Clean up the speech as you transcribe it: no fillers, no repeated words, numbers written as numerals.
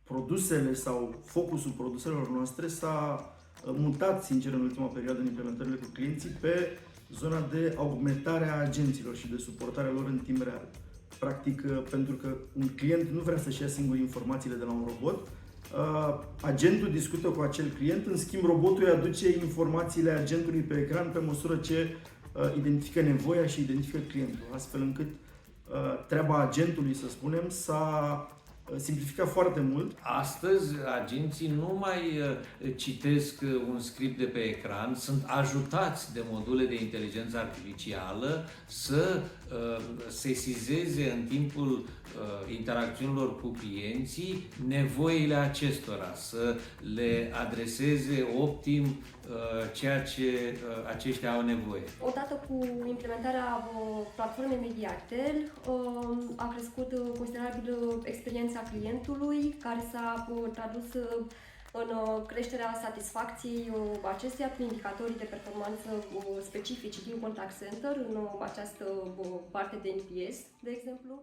produsele sau focusul produselor noastre s-a mutat, sincer, în ultima perioadă în implementările cu clienții pe zona de augmentare a agenților și de suportarea lor în timp real. Practic, pentru că un client nu vrea să-și ia singur informațiile de la un robot, agentul discută cu acel client, în schimb robotul îi aduce informațiile agentului pe ecran pe măsură ce identifică nevoia și identifică clientul, astfel încât treaba agentului, să spunem, s-a simplificat foarte mult. Astăzi, agenții nu mai citesc un script de pe ecran, sunt ajutați de module de inteligență artificială să sesizeze în timpul interacțiunilor cu clienții nevoile acestora, să le adreseze optim ceea ce aceștia au nevoie. Odată cu implementarea platformei Mediatel a crescut considerabil experiența clientului, care s-a tradus în creșterea satisfacției acesteia prin indicatorii de performanță specifici din contact center în această parte de NPS, de exemplu.